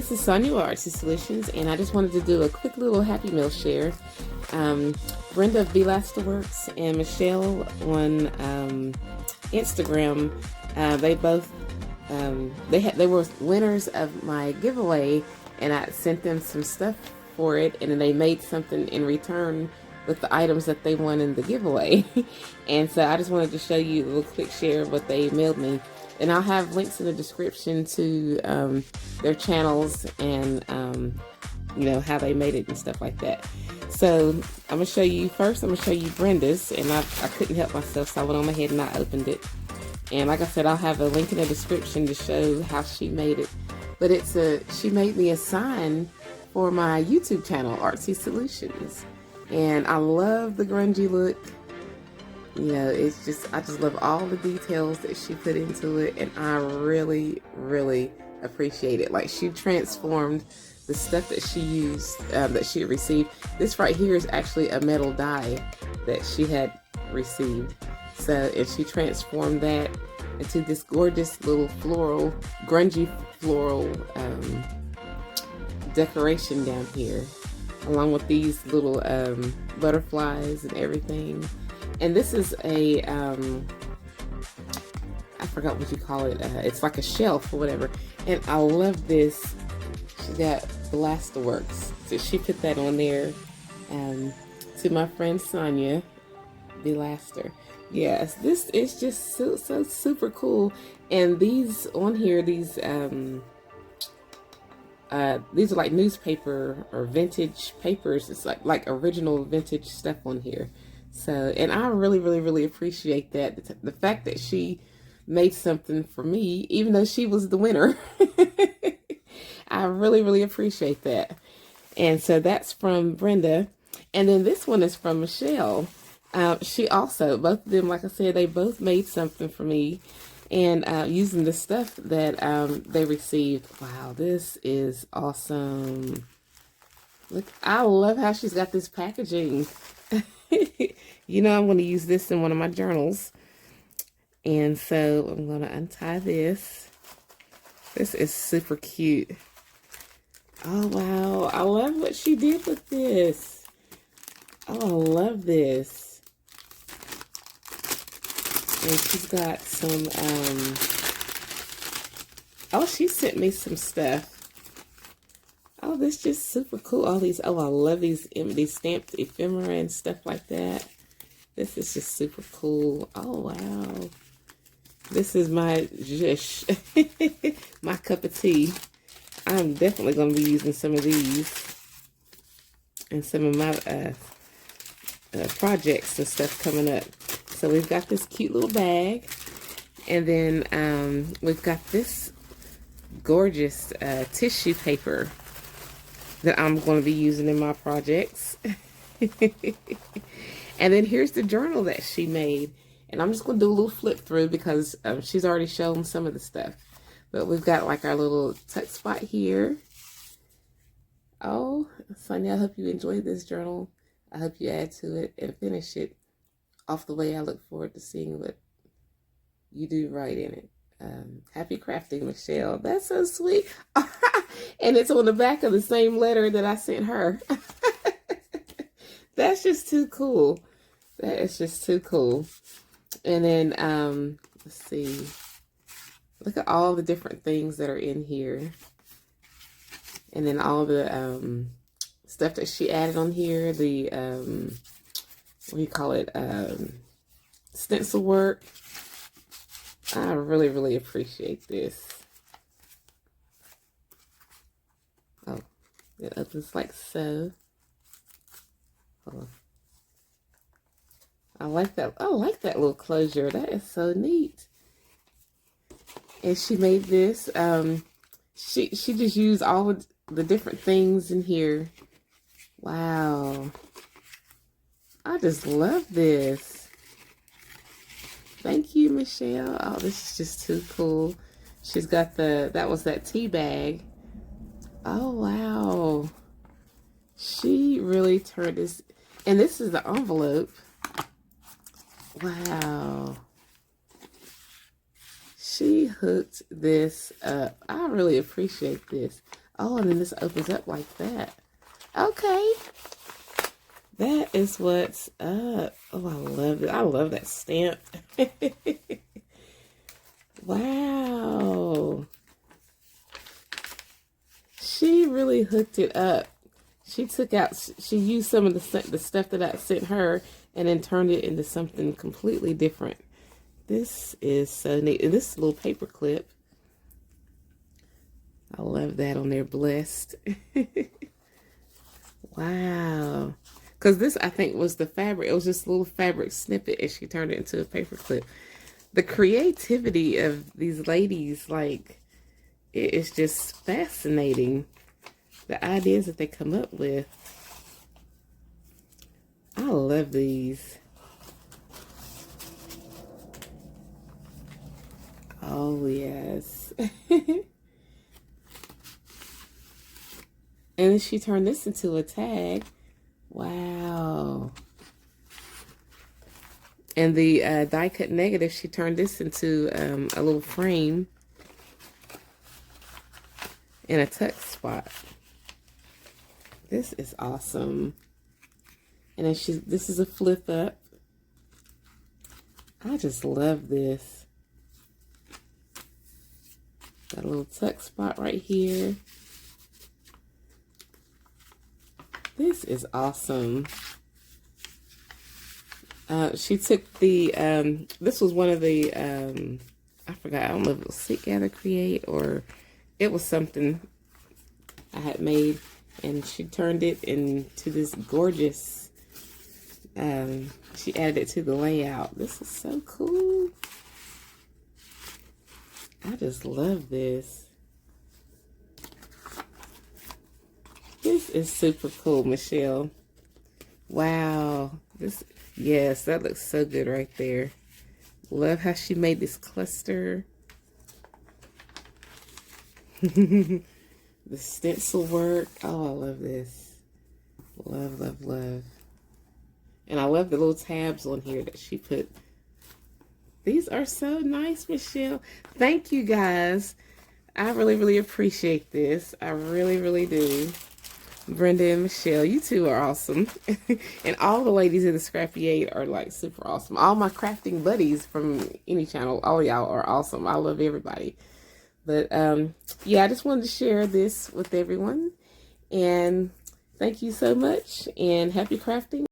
this is Sonya with Artsy Solutions, and I just wanted to do a quick little Happy Meal share. Brenda of Works and Michelle on Instagram, they both they were winners of my giveaway, and I sent them some stuff for it, and then they made something in return with the items that they won in the giveaway. And so I just wanted to show you a little quick share of what they mailed me. And I'll have links in the description to their channels and you know, how they made it and stuff like that. So I'm gonna show you first. I'm gonna show you Brenda's, and I couldn't help myself, so I went on ahead and I opened it. And like I said, I'll have a link in the description to show how she made it. But she made me a sign for my YouTube channel, Artsy Solutions, and I love the grungy look. You know, it's just, I just love all the details that she put into it, and I really, really appreciate it. Like, she transformed the stuff that she used, that she received. This right here is actually a metal die that she had received. So, and she transformed that into this gorgeous little floral, grungy floral decoration down here, along with these little butterflies and everything. And this is a, I forgot what you call it. It's like a shelf or whatever. And I love this. She got Works. So she put that on there to my friend Sonya, Yes, this is just so super cool. And these on here, these are like newspaper or vintage papers. It's like original vintage stuff on here. So, and I really, really, really appreciate that. The fact that she made something for me, even though she was the winner. I really, really appreciate that. And so that's from Brenda. And then this one is from Michelle. She also, both of them, like I said, they both made something for me. And using the stuff that they received. Wow, this is awesome. Look, I love how she's got this packaging. You know, I'm going to use this in one of my journals. And so I'm going to untie this. This is super cute. Oh, wow. I love what she did with this. Oh, I love this. And she's got some, oh, she sent me some stuff. Oh, this is just super cool. All these, oh, I love these stamped ephemera and stuff like that. This is just super cool. Oh, wow. This is my zhish, my cup of tea. I'm definitely going to be using some of these and some of my projects and stuff coming up. So we've got this cute little bag. And then we've got this gorgeous tissue paper that I'm going to be using in my projects. And then here's the journal that she made. And I'm just going to do a little flip through because she's already shown some of the stuff. But we've got like our little tuck spot here. Oh, Sonya, I hope you enjoyed this journal. I hope you add to it and finish it off the way I look forward to seeing what you do right in it. Happy crafting, Michelle. That's so sweet. And it's on the back of the same letter that I sent her. That's just too cool. That is just too cool. And then, let's see. Look at all the different things that are in here. And then all the stuff that she added on here. The, what do you call it? Stencil work. I really, really appreciate this. Oh, it opens like so. Hold on. I like that. I like that little closure. That is so neat. And she made this. She just used all of the different things in here. Wow. I just love this. Thank you, Michelle. Oh, this is just too cool. She's got that was that tea bag. Oh, wow. She really turned this, and this is the envelope. Wow. She hooked this up. I really appreciate this. Oh, and then this opens up like that. Okay. That is what's up. Oh, I love it. I love that stamp. Wow. She really hooked it up. She took out, she used some of the stuff that I sent her and then turned it into something completely different. This is so neat. And this is a little paper clip. I love that on there, blessed. Wow. Because this, I think, was the fabric. It was just a little fabric snippet and she turned it into a paper clip. The creativity of these ladies, like, it is just fascinating. The ideas that they come up with. I love these. Oh, yes. And then she turned this into a tag. Wow. And the die cut negative, she turned this into a little frame and a tuck spot. This is awesome. And then this is a flip up. I just love this. Got a little tuck spot right here. This is awesome. She took the, this was one of the, I forgot, I don't know if it was Sit Gather Create or it was something I had made, and she turned it into this gorgeous, she added it to the layout. This is so cool. I just love this. This is super cool, Michelle. Wow. This, yes, that looks so good right there. Love how she made this cluster. The stencil work. Oh, I love this. Love, love, love. And I love the little tabs on here that she put. These are so nice, Michelle. Thank you, guys. I really, really appreciate this. I really, really do. Brenda and Michelle, you two are awesome. And all the ladies in the Scrappy 8 are like super awesome. All my crafting buddies from any channel, all y'all are awesome. I love everybody. But yeah, I just wanted to share this with everyone. And thank you so much and happy crafting.